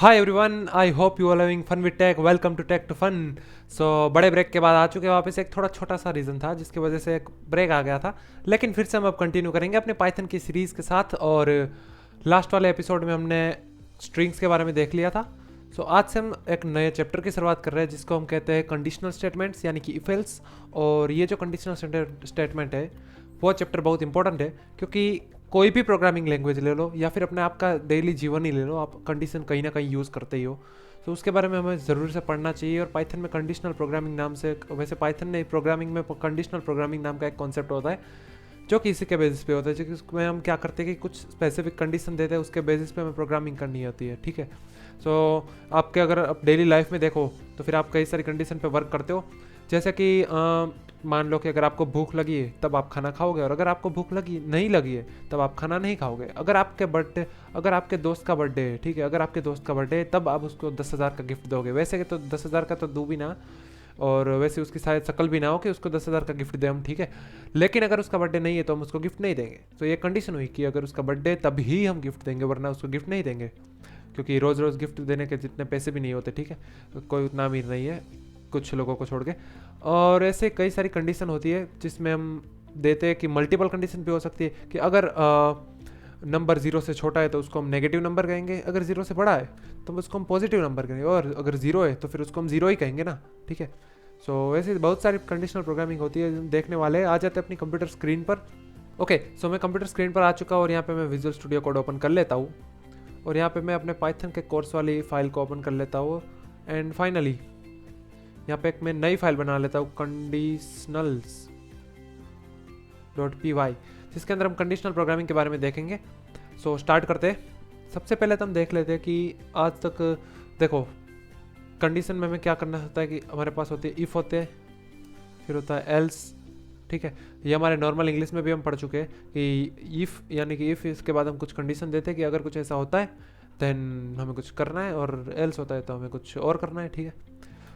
Hi everyone, I hope you are having fun with tech. Welcome to tech to fun. So बड़े break के बाद आ चुके हैं वापस। एक थोड़ा छोटा सा रीज़न था जिसकी वजह से एक ब्रेक आ गया था, लेकिन फिर से हम अब कंटिन्यू करेंगे अपने पाइथन की सीरीज़ के साथ। और लास्ट वाले एपिसोड में हमने स्ट्रिंग्स के बारे में देख लिया था। सो आज से हम एक नए चैप्टर की शुरुआत कर रहे हैं जिसको हम कहते हैं कंडीशनल स्टेटमेंट्स, यानी कि इफ एल्स। और ये जो कंडीशनल स्टेटमेंट है वो चैप्टर बहुत इंपॉर्टेंट है, क्योंकि कोई भी प्रोग्रामिंग लैंग्वेज ले लो या फिर अपने आप का डेली जीवन ही ले लो, आप कंडीशन कहीं ना कहीं यूज़ करते ही हो। तो उसके बारे में हमें ज़रूर से पढ़ना चाहिए। और पाइथन में कंडीशनल प्रोग्रामिंग नाम से, वैसे पाइथन ने प्रोग्रामिंग में कंडीशनल प्रोग्रामिंग नाम का एक कॉन्सेप्ट होता है जो कि इसी के बेसिस पे होता है, क्योंकि उसमें हम क्या करते हैं कि कुछ स्पेसिफिक कंडीशन देते हैं, उसके बेसिस पे हमें प्रोग्रामिंग करनी होती है। ठीक है। सो आपके अगर आप डेली लाइफ में देखो तो फिर आप कई सारी कंडीशन पे वर्क करते हो। जैसे कि मान लो कि अगर आपको भूख लगी है तब आप खाना खाओगे, और अगर आपको भूख लगी नहीं लगी है तब आप खाना नहीं खाओगे। अगर आपके दोस्त का बर्थडे है, ठीक है, अगर आपके दोस्त का बर्थडे है तब आप उसको 10,000 का गिफ्ट दोगे। वैसे तो 10,000 का तो दो भी ना, और वैसे उसकी शायद शक्ल भी ना हो कि उसको 10,000 का गिफ्ट दें हम, ठीक है। लेकिन अगर उसका बर्थडे नहीं है तो हम उसको गिफ्ट नहीं देंगे। तो ये कंडीशन हुई कि अगर उसका बर्थडे तब ही हम गिफ्ट देंगे, वरना उसको गिफ्ट नहीं देंगे, क्योंकि रोज़ रोज़ गिफ्ट देने के जितने पैसे भी नहीं होते, ठीक है। कोई उतना अमीर नहीं है, कुछ लोगों को छोड़ के। और ऐसे कई सारी कंडीशन होती है जिसमें हम देते हैं कि मल्टीपल कंडीशन भी हो सकती है कि अगर नंबर जीरो से छोटा है तो उसको हम नेगेटिव नंबर कहेंगे, अगर जीरो से बड़ा है तो उसको हम पॉजिटिव नंबर कहेंगे, और अगर जीरो है तो फिर उसको हम जीरो ही कहेंगे ना, ठीक है। सो वैसे बहुत सारी कंडीशनल प्रोग्रामिंग होती है। देखने वाले आ जाते हैं अपनी कंप्यूटर स्क्रीन पर। ओके, सो मैं कंप्यूटर स्क्रीन पर आ चुका हूँ और यहाँ पे मैं विजुअल स्टूडियो कोड ओपन कर लेता हूँ। और यहाँ पे मैं अपने पाइथन के कोर्स वाली फाइल को ओपन कर लेता हूँ। एंड फाइनली यहाँ पे एक मैं नई फाइल बना लेता हूँ, कंडीशनल्स डॉट पी वाई, जिसके अंदर हम कंडीशनल प्रोग्रामिंग के बारे में देखेंगे। सो स्टार्ट करते हैं। सबसे पहले तो हम देख लेते हैं कि आज तक देखो कंडीशन में हमें क्या करना होता है कि हमारे पास होती है इफ़ होते हैं, फिर होता है एल्स, ठीक है। ये हमारे नॉर्मल इंग्लिश में भी हम पढ़ चुके हैं कि इफ़ यानी कि इफ़, इसके बाद हम कुछ कंडीशन देते हैं कि अगर कुछ ऐसा होता है देन हमें कुछ करना है, और एल्स होता है तो हमें कुछ और करना है, ठीक है।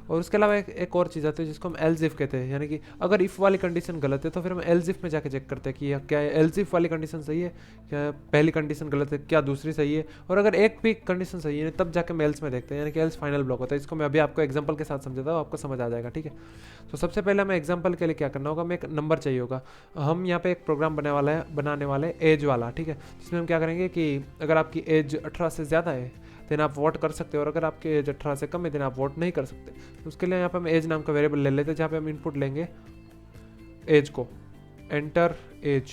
और उसके अलावा एक और चीज़ आती है जिसको हम एल्स इफ कहते हैं, यानी कि अगर इफ़ वाली कंडीशन गलत है तो फिर हम एल्स इफ में जाके चेक करते हैं कि क्या एल्स इफ वाली कंडीशन सही है, क्या पहली कंडीशन गलत है, क्या दूसरी सही है। और अगर एक भी कंडीशन सही है तब जाके हम एल्स में देखते हैं, यानी कि एल्स फाइनल ब्लॉक होता है। इसको मैं अभी आपको एग्जाम्पल के साथ समझाता हूँ, आपको समझ आ जाएगा, ठीक है। तो सबसे पहले हमें एग्जाम्पल के लिए क्या करना होगा, हमें एक नंबर चाहिए होगा। हम यहाँ पे एक प्रोग्राम बनाने वाले एज वाला, ठीक है, जिसमें हम क्या करेंगे कि अगर आपकी एज 18 से ज़्यादा है देन आप वोट कर सकते हो, और अगर आपकी एज 18 से कम है देन आप वोट नहीं कर सकते। तो उसके लिए यहाँ पे हम एज नाम का वेरिएबल ले लेते हैं, जहाँ पे हम इनपुट लेंगे एज को, एंटर एज,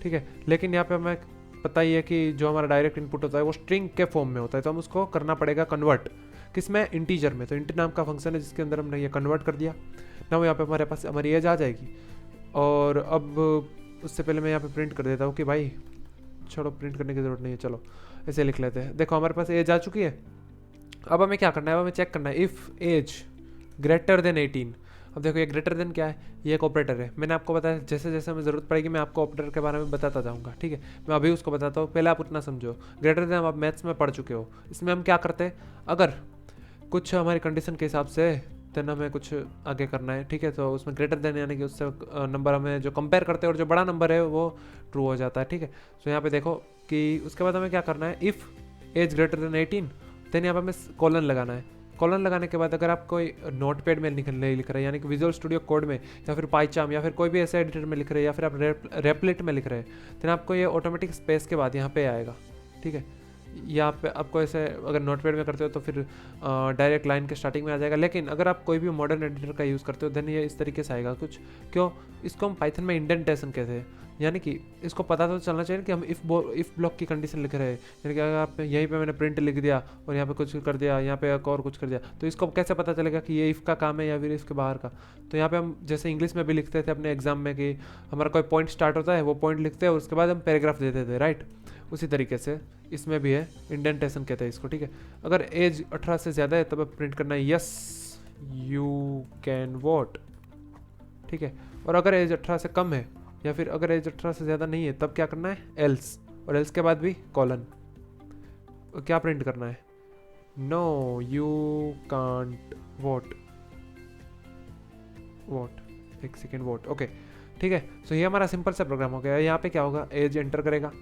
ठीक है। लेकिन यहाँ पे हमें पता ही है कि जो हमारा डायरेक्ट इनपुट होता है वो स्ट्रिंग के फॉर्म में होता है, तो हम उसको करना पड़ेगा कन्वर्ट, किसमें, इंटीजर में। तो इंट नाम का फंक्शन है जिसके अंदर हमने ये कन्वर्ट कर दिया ना, यहाँ पे हमारे पास हमारी एज आ जाएगी। और अब उससे पहले मैं यहाँ पे प्रिंट कर देता हूँ कि भाई छोड़ो, प्रिंट करने की जरूरत नहीं है, चलो ऐसे लिख लेते हैं। देखो हमारे पास एज आ चुकी है। अब हमें क्या करना है, अब हमें चेक करना है इफ़ एज ग्रेटर देन 18। अब देखो ये ग्रेटर देन क्या है, ये एक ऑपरेटर है। मैंने आपको बताया जैसे जैसे हमें ज़रूरत पड़ेगी मैं आपको ऑपरेटर के बारे में बताता जाऊँगा, ठीक है। मैं अभी उसको बताता हूँ, पहले आप उतना समझो। ग्रेटर देन आप मैथ्स में पढ़ चुके हो। इसमें हम क्या करते हैं, अगर कुछ हमारी कंडीशन के हिसाब से देन हमें कुछ आगे करना है, ठीक है। तो उसमें ग्रेटर देन यानी कि उससे नंबर हमें जो कंपेयर करते हैं और जो बड़ा नंबर है वो ट्रू हो जाता है, ठीक है। तो यहाँ पे देखो कि उसके बाद हमें क्या करना है, if age greater than 18 then यहाँ पे हमें कॉलन लगाना है। कॉलन लगाने के बाद अगर आप कोई नोट पैड में नहीं लिख रहे हैं, यानी कि विजुअल स्टूडियो कोड में या फिर पाइचाम या फिर कोई भी ऐसे एडिटर में लिख रहे हैं, या फिर आप रेपलेट में लिख रहे हैं, देन आपको ये ऑटोमेटिक स्पेस के बाद यहाँ पे आएगा, ठीक है। या पे आपको ऐसे अगर नोटपैड में करते हो तो फिर डायरेक्ट लाइन के स्टार्टिंग में आ जाएगा। लेकिन अगर आप कोई भी मॉडर्न एडिटर का यूज़ करते हो देन ये इस तरीके से आएगा कुछ। क्यों, इसको हम पाइथन में इंडेंटेशन कहते हैं, यानी कि इसको पता तो चलना चाहिए कि हम इफ़ ब्लॉक की कंडीशन लिख रहे हैं। यानी कि अगर आप यहीं पे मैंने प्रिंट लिख दिया और यहाँ पे कुछ कर दिया, यहाँ पे एक और कुछ कर दिया, तो इसको कैसे पता चलेगा कि ये इफ़ का काम है या फिर इसके बाहर का। तो यहाँ पे हम जैसे इंग्लिश में भी लिखते थे अपने एग्जाम में कि हमारा कोई पॉइंट स्टार्ट होता है, वो पॉइंट लिखते हैं और उसके बाद हम पैराग्राफ देते थे, राइट। उसी तरीके से इसमें भी है, इंडेंटेशन कहते हैं इसको, ठीक है। अगर एज 18 से ज़्यादा है तब प्रिंट करना है यस यू कैन वोट, ठीक है। और अगर एज 18 से कम है या फिर अगर एज 18 से ज़्यादा नहीं है तब क्या करना है, एल्स, और एल्स के बाद भी कॉलन। क्या प्रिंट करना है, no you can't vote, vote एक सेकेंड, वोट, ओके, ठीक है। सो ये हमारा सिंपल सा प्रोग्राम हो गया। यहाँ पे क्या होगा, एज एंटर करेगा,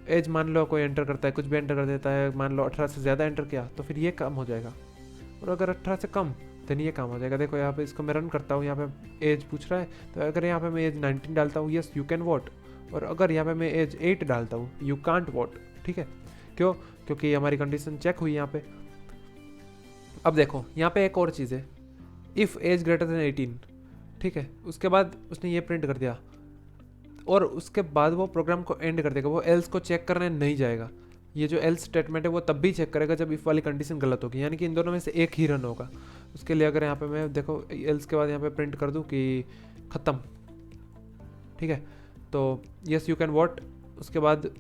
एज मान लो कोई एंटर करता है, कुछ भी एंटर कर देता है, मान लो 18 से ज़्यादा एंटर किया तो फिर ये कम हो जाएगा, और अगर 18 से कम देन ये काम हो जाएगा। देखो यहाँ पे इसको मैं रन करता हूँ, यहाँ पे एज पूछ रहा है, तो अगर यहाँ पे मैं एज 19 डालता हूँ, यस यू कैन वोट, और अगर यहाँ पे मैं एज 8 डालता हूँ, यू कांट वोट। ठीक है, क्यों? क्योंकि हमारी कंडीशन चेक हुई यहाँ पे। अब देखो यहाँ पे एक और चीज़ है, इफ़ एज ग्रेटर देन 18, ठीक है, उसके बाद उसने ये प्रिंट कर दिया, और उसके बाद वो प्रोग्राम को एंड कर देगा, वो एल्स को चेक करने नहीं जाएगा। ये जो एल्स स्टेटमेंट है वो तब भी चेक करेगा जब इफ वाली कंडीशन गलत होगी, यानी कि इन दोनों में से एक ही रन होगा। उसके लिए अगर यहाँ पे मैं देखो एल्स के बाद यहाँ पे प्रिंट कर दूँ कि ख़त्म, ठीक है, तो यस यू कैन वॉट, उसके बाद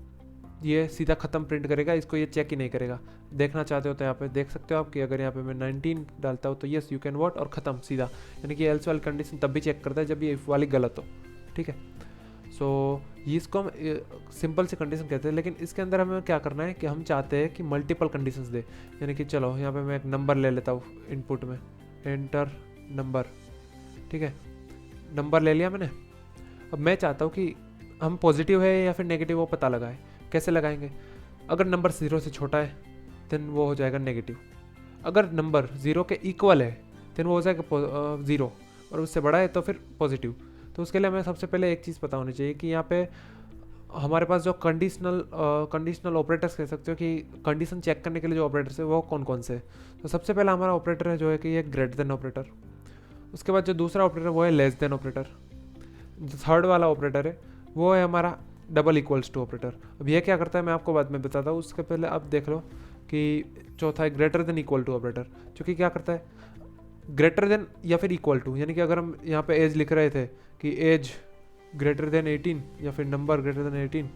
ये सीधा ख़त्म प्रिंट करेगा, इसको ये चेक ही नहीं करेगा। देखना चाहते हो तो यहाँ पे देख सकते हो आप कि अगर यहाँ पे मैं 19 डालता हूँ तो यस यू कैन वॉट और ख़त्म सीधा, यानी कि एल्स वाली कंडीशन तब भी चेक करता है जब ये इफ वाली गलत हो। ठीक है, सो इसको हम सिंपल सी कंडीशन कहते हैं, लेकिन इसके अंदर हमें क्या करना है कि हम चाहते हैं कि मल्टीपल कंडीशंस दे, यानी कि चलो यहाँ पे मैं एक नंबर ले लेता हूँ इनपुट में, एंटर नंबर। ठीक है, नंबर ले लिया मैंने। अब मैं चाहता हूँ कि हम पॉजिटिव है या फिर नेगेटिव वो पता लगाए। कैसे लगाएंगे? अगर नंबर 0 से छोटा है देन वो हो जाएगा नेगेटिव, अगर नंबर 0 के इक्वल है देन वो हो जाएगा 0, और उससे बड़ा है तो फिर पॉजिटिव। तो उसके लिए हमें सबसे पहले एक चीज़ पता होनी चाहिए कि यहाँ पे हमारे पास जो कंडीशनल ऑपरेटर्स कह सकते हो कि कंडीशन चेक करने के लिए जो ऑपरेटर्स है वो कौन कौन से। तो सबसे पहला हमारा ऑपरेटर है जो है कि ये ग्रेटर देन ऑपरेटर। उसके बाद जो दूसरा ऑपरेटर वो है लेस देन ऑपरेटर। जो थर्ड वाला ऑपरेटर है वो है हमारा डबल इक्वल्स टू ऑपरेटर। अब ये क्या करता है मैं आपको बाद में बताता हूँ, उसके पहले आप देख लो कि चौथा है greater than equal to operator, जो कि क्या करता है ग्रेटर देन या फिर इक्वल टू, यानी कि अगर हम यहाँ पे एज लिख रहे थे कि एज ग्रेटर देन 18 या फिर number greater than 18,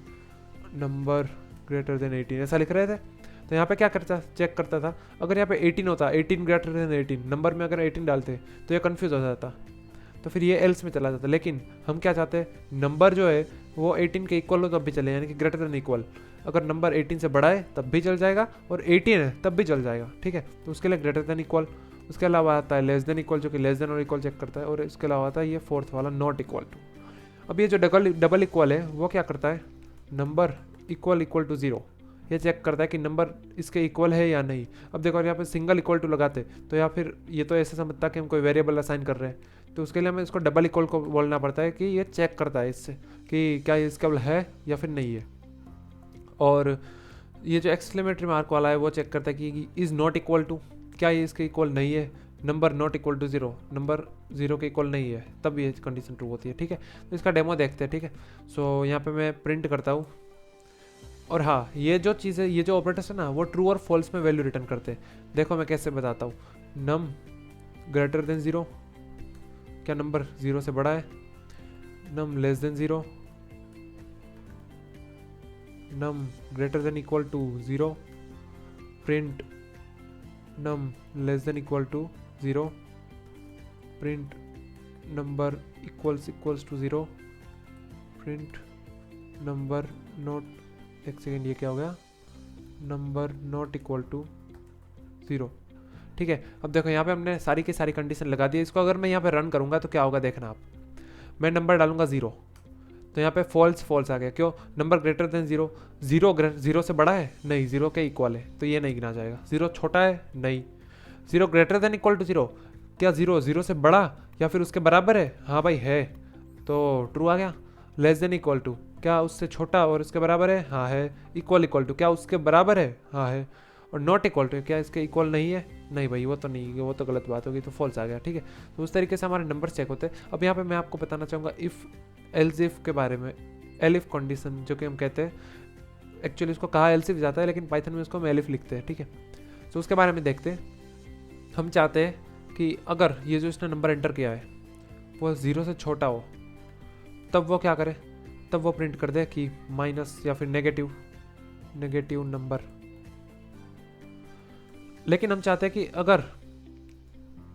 number greater than 18 ऐसा लिख रहे थे, तो यहाँ पे क्या करता चेक करता था, अगर यहाँ पे 18 होता 18 ग्रेटर देन 18, नंबर में अगर 18 डालते तो ये कन्फ्यूज़ हो जाता, तो फिर ये एल्स में चला जाता। लेकिन हम क्या चाहते हैं, नंबर जो है वो 18 के इक्वल हो तब भी चले, यानी कि ग्रेटर देन इक्वल। अगर नंबर 18 से बड़ा है तब भी चल जाएगा, और 18 है तब भी चल जाएगा। ठीक है, तो उसके लिए ग्रेटर देन इक्वल। उसके अलावा आता है लेस देन इक्वल, जो कि लेस देन और इक्वल चेक करता है, और इसके अलावा आता है ये फोर्थ वाला नॉट इक्वल टू। अब ये जो डबल इक्वल है वो क्या करता है, नंबर इक्वल टू 0 ये चेक करता है कि नंबर इसके इक्वल है या नहीं। अब देखो यहाँ पे सिंगल इक्वल टू लगाते तो या फिर ये तो ऐसे समझता कि हम कोई वेरिएबल असाइन कर रहे हैं, तो उसके लिए हमें इसको डबल इक्वल को बोलना पड़ता है कि ये चेक करता है इससे कि क्या ये इसका है या फिर नहीं है। और ये जो एक्सक्लेमेटरी मार्क वाला है वो चेक करता है कि इज़ नॉट इक्वल टू, क्या ये इसके इक्वल नहीं है, number not equal to 0, number 0 के इक्वल नहीं है, तब ये कंडीशन ट्रू होती है। ठीक है, तो इसका डेमो देखते हैं। ठीक है, सो यहाँ पे मैं प्रिंट करता हूँ, और हाँ ये जो चीज़ है, ये जो ऑपरेटर्स है ना वो ट्रू और फॉल्स में वैल्यू रिटर्न करते हैं। देखो मैं कैसे बताता हूँ, नम ग्रेटर देन 0, क्या नंबर 0 से बड़ा है, num less than 0, num greater than equal to 0, print num less than equal to 0, print number equals to 0, print number not, एक सेकेंड ये क्या हो गया, नंबर नॉट इक्वल टू 0। ठीक है, अब देखो यहाँ पे हमने सारी की सारी कंडीशन लगा दी है। इसको अगर मैं यहाँ पे रन करूँगा तो क्या होगा देखना आप, मैं नंबर डालूंगा 0 तो यहाँ पे फॉल्स आ गया। क्यों? नंबर ग्रेटर देन 0, 0 से बड़ा है नहीं, 0 के इक्वल है तो ये नहीं गिना जाएगा। 0 छोटा है नहीं, 0 ग्रेटर देन इक्वल टू 0, क्या 0 से बड़ा या फिर उसके बराबर है, हाँ भाई है तो ट्रू आ गया। लेस देन इक्वल टू, क्या उससे छोटा और उसके बराबर है, हाँ है। इक्वल टू, क्या उसके बराबर है, हाँ है। और नॉट इक्वल टू, क्या इसके इक्वल नहीं है, नहीं भाई वो तो नहीं, वो तो गलत बात होगी, तो फॉल्स आ गया। ठीक है, तो उस तरीके से हमारे नंबर चेक होते हैं। अब यहाँ पे मैं आपको बताना चाहूँगा इफ़ एल्स इफ के बारे में, एलिफ कंडीशन जो कि हम कहते हैं, एक्चुअली इसको कहा एल्स इफ जाता है लेकिन पाइथन में इसको हम एलिफ लिखते हैं। ठीक है, तो उसके बारे में देखते हैं। हम चाहते हैं कि अगर ये जो इसने नंबर एंटर किया है वो 0 से छोटा हो तब वो क्या करे, तब वो प्रिंट कर दे कि माइनस या फिर नेगेटिव नंबर। लेकिन हम चाहते हैं कि अगर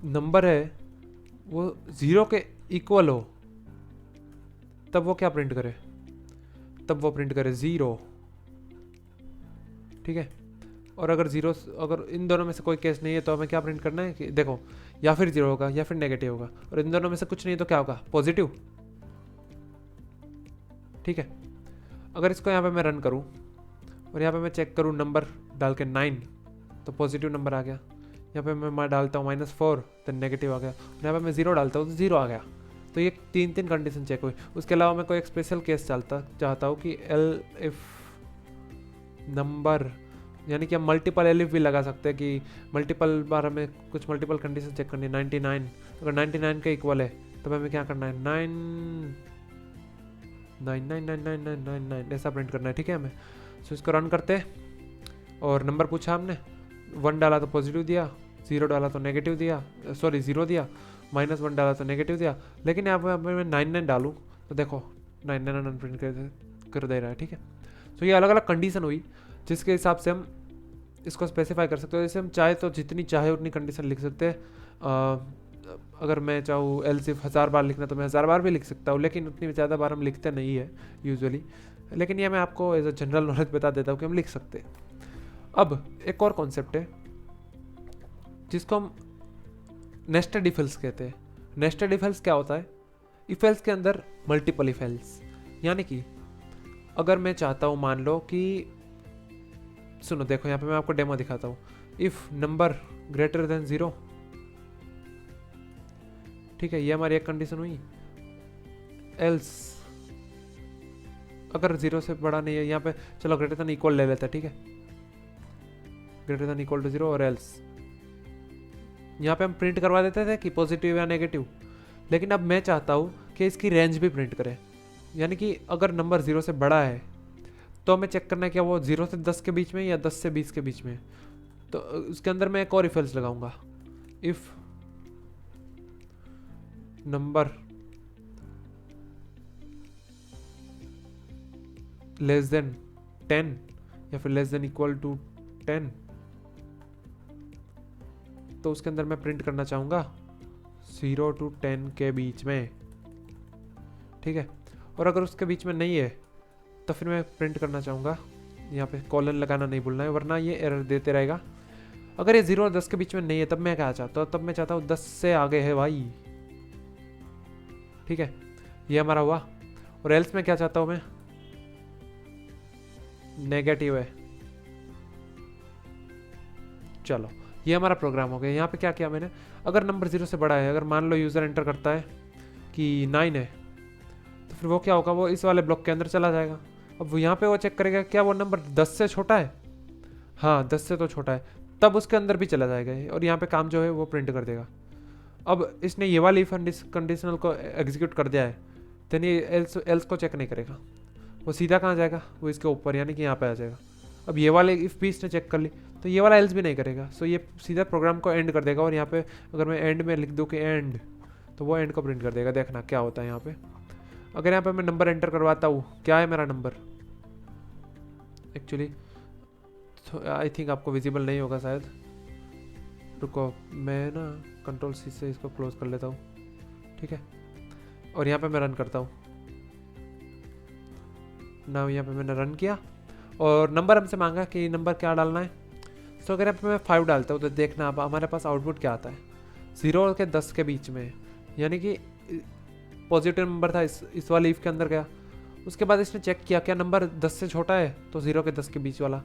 नंबर है वो 0 के इक्वल हो तब वो क्या प्रिंट करे, तब वो प्रिंट करे 0। ठीक है, और अगर इन दोनों में से कोई केस नहीं है तो हमें क्या प्रिंट करना है कि देखो या फिर 0 होगा या फिर नेगेटिव होगा, और इन दोनों में से कुछ नहीं तो क्या होगा, पॉजिटिव। ठीक है, अगर इसको यहाँ पे मैं रन करूँ और यहाँ पे मैं चेक करूँ नंबर डाल के 9 तो पॉजिटिव नंबर आ गया। यहाँ पे मैं डालता हूँ -4 तो नेगेटिव आ गया। यहाँ पे मैं 0 डालता हूँ तो 0 आ गया। तो ये 3 कंडीशन चेक हुई। उसके अलावा मैं कोई एक स्पेशल केस चाहता हूँ कि एल इफ नंबर, यानी कि हम मल्टीपल एल इफ भी लगा सकते हैं कि मल्टीपल बार हमें कुछ मल्टीपल कंडीशन चेक करनी है। 99 अगर 99 के इक्वल है तो हमें क्या करना है 9999999 ऐसा प्रिंट करना है, ठीक है हमें। सो इसको रन करते हैं और नंबर पूछा हमने, 1 डाला तो पॉजिटिव दिया, 0 डाला तो नेगेटिव दिया, सॉरी 0 दिया, -1 डाला तो नेगेटिव दिया। लेकिन यहाँ पे मैं 99 डालूँ तो देखो 99 प्रिंट कर दे रहा है, ठीक है। तो ये अलग अलग कंडीशन हुई जिसके हिसाब से हम इसको स्पेसिफाई कर सकते हो। जैसे हम चाहे तो जितनी चाहे उतनी कंडीशन लिख सकते हैं। अगर मैं चाहूँ एल सिर्फ 1000 बार लिखना तो मैं 1000 बार भी लिख सकता हूँ, लेकिन उतनी ज़्यादा बार हम लिखते नहीं है यूजुअली। लेकिन ये मैं आपको एज अ जनरल नॉलेज बता देता हूँ कि हम लिख सकते हैं। अब एक और कॉन्सेप्ट है जिसको हम नेस्टेड इफ एल्स कहते हैं। नेस्टेड इफ एल्स क्या होता है? इफ एल्स के अंदर मल्टीपल इफ एल्स, यानी कि अगर मैं चाहता हूँ, मान लो कि सुनो देखो यहाँ पे मैं आपको डेमो दिखाता हूँ। इफ नंबर ग्रेटर देन 0, ठीक है, ये हमारी एक कंडीशन हुई। एल्स अगर 0 से बड़ा नहीं है, यहाँ पे चलो ग्रेटर देन इक्वल ले लेते हैं, ठीक है, ग्रेटर देन इक्वल टू 0 और एल्स। यहाँ पे हम प्रिंट करवा देते थे कि पॉजिटिव या नेगेटिव, लेकिन अब मैं चाहता हूँ कि इसकी रेंज भी प्रिंट करे। यानी कि अगर नंबर 0 से बड़ा है तो हमें चेक करना है क्या वो 0 से 10 के बीच में या 10 से 20 के बीच में। तो उसके अंदर मैं एक और इफ एल्स लगाऊंगा। इफ नंबर लेस देन 10 या फिर लेस देन इक्वल टू 10, तो उसके अंदर मैं प्रिंट करना चाहूँगा 0 to 10 के बीच में, ठीक है। और अगर उसके बीच में नहीं है तो फिर मैं प्रिंट करना चाहूँगा, यहाँ पे कॉलन लगाना नहीं भूलना है वरना ये एरर देते रहेगा। अगर ये 0 और 10 के बीच में नहीं है तब मैं क्या चाहता हूँ, तब मैं चाहता हूँ 10 से आगे है भाई, ठीक है, ये हमारा हुआ। और एल्स में क्या चाहता हूँ मैं, नेगेटिव है। चलो ये हमारा प्रोग्राम हो गया। यहाँ पे क्या किया मैंने, अगर नंबर 0 से बड़ा है, अगर मान लो यूज़र एंटर करता है कि 9 है, तो फिर वो क्या होगा, वो इस वाले ब्लॉक के अंदर चला जाएगा। अब वो यहाँ पे वो चेक करेगा क्या वो नंबर 10 से छोटा है, हाँ 10 से तो छोटा है, तब उसके अंदर भी चला जाएगा और यहाँ पे काम जो है वो प्रिंट कर देगा। अब इसने ये वाली कंडीशनल को एग्जीक्यूट कर दिया है, तो ये एल्स को चेक नहीं करेगा, वो सीधा कहाँ जाएगा, वो इसके ऊपर यानी कि यहाँ पे आ जाएगा। अब ये वाले इफ भी इसने चेक कर ली तो ये वाला एल्स भी नहीं करेगा, सो ये सीधा प्रोग्राम को एंड कर देगा। और यहाँ पे अगर मैं एंड में लिख दूँ कि एंड, तो वो एंड को प्रिंट कर देगा। देखना क्या होता है यहाँ पे। अगर यहाँ पे मैं नंबर एंटर करवाता हूँ, क्या है मेरा नंबर, एक्चुअली आई थिंक आपको विजिबल नहीं होगा शायद, रुको मैं ना Ctrl+C से इसको क्लोज कर लेता हूँ, ठीक है। और यहाँ पे मैं रन करता हूँ ना, यहाँ पे मैंने रन किया और नंबर हमसे मांगा कि नंबर क्या डालना है। तो अगर यहाँ पे मैं 5 डालता हूँ तो देखना अब हमारे पास आउटपुट क्या आता है, 0 और 10 के बीच में, यानी कि पॉजिटिव नंबर था इस वाले इफ के अंदर गया। उसके बाद इसने चेक किया क्या नंबर 10 से छोटा है, तो 0 के 10 के बीच वाला।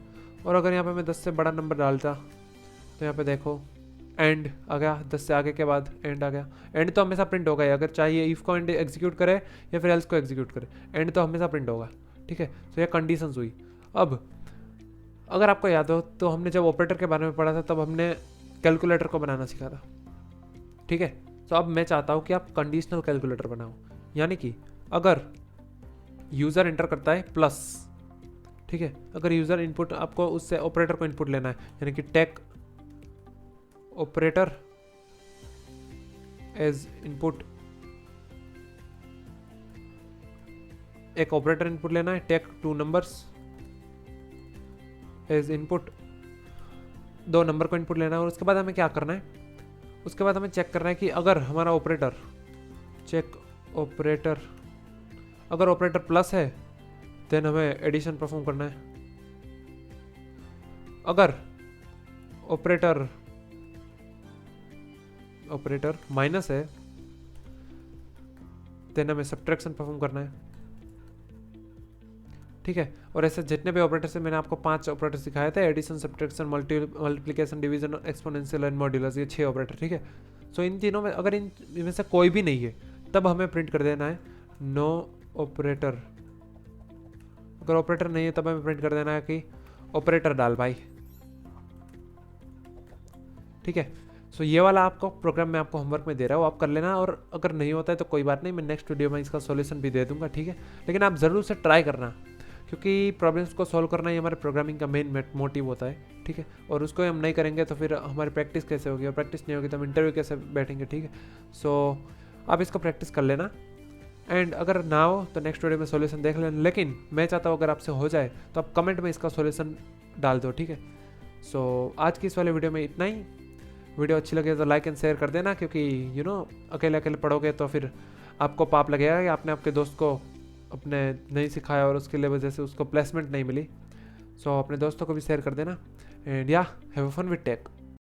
और अगर यहाँ पे मैं 10 से बड़ा नंबर डालता तो यहाँ पे देखो एंड आ गया, 10 से आगे के बाद एंड आ गया। एंड तो हमेशा प्रिंट होगा, अगर चाहिए इफ को एंड एग्जीक्यूट करे या फिर एल्स को एग्जीक्यूट करे, एंड तो हमेशा प्रिंट होगा, ठीक है। तो ये कंडीशंस हुई। अब अगर आपको याद हो तो हमने जब ऑपरेटर के बारे में पढ़ा था तब हमने कैलकुलेटर को बनाना सीखा था, ठीक है। तो अब मैं चाहता हूँ कि आप कंडीशनल कैलकुलेटर बनाओ, यानी कि अगर यूज़र एंटर करता है प्लस, ठीक है, अगर यूज़र इनपुट आपको उससे ऑपरेटर को इनपुट लेना है, यानी कि टेक ऑपरेटर एज इनपुट, एक ऑपरेटर इनपुट लेना है, take 2 numbers as input, 2 number को इनपुट लेना है। और उसके बाद हमें क्या करना है, उसके बाद हमें चेक करना है कि अगर हमारा ऑपरेटर चेक ऑपरेटर, अगर ऑपरेटर प्लस है देन हमें एडिशन परफॉर्म करना है। अगर ऑपरेटर माइनस है देन हमें सब्ट्रैक्शन परफॉर्म करना है। ठीक है। और ऐसे जितने भी ऑपरेटर से मैंने आपको 5 ऑपरेटर सिखाए थे, addition, subtraction, multiplication, division, exponential and modulus, ये 6 ऑपरेटर, ठीक है। सो इन तीनों में अगर इनमें से कोई भी नहीं है तब हमें प्रिंट कर देना है नो ऑपरेटर। अगर ऑपरेटर नहीं है तब हमें प्रिंट कर देना है कि ऑपरेटर डाल भाई, ठीक है। सो ये वाला आपको प्रोग्राम में आपको होमवर्क में दे रहा हूँ, आप कर लेना। और अगर नहीं होता है तो कोई बात नहीं, मैं नेक्स्ट वीडियो में इसका सॉल्यूशन भी दे दूंगा, ठीक है। लेकिन आप ज़रूर से ट्राई करना, क्योंकि प्रॉब्लम्स को सॉल्व करना ही हमारे प्रोग्रामिंग का मेन मोटिव होता है, ठीक है। और उसको हम नहीं करेंगे तो फिर हमारी प्रैक्टिस कैसे होगी, और प्रैक्टिस नहीं होगी तो हम इंटरव्यू कैसे बैठेंगे, ठीक है। सो आप इसको प्रैक्टिस कर लेना, एंड अगर ना हो तो नेक्स्ट वीडियो में सॉल्यूशन देख लेना। लेकिन मैं चाहता हूँ अगर आपसे हो जाए तो आप कमेंट में इसका सॉल्यूशन डाल दो, ठीक है। सो आज की इस वाले वीडियो में इतना ही। वीडियो अच्छी लगे तो लाइक एंड शेयर कर देना, क्योंकि अकेले अकेले पढ़ोगे तो फिर आपको पाप लगेगा कि आपने आपके दोस्त को अपने नहीं सिखाया और उसके लिए वजह से उसको प्लेसमेंट नहीं मिली। सो अपने दोस्तों को भी शेयर कर देना, एंड या हैव फन विद टेक।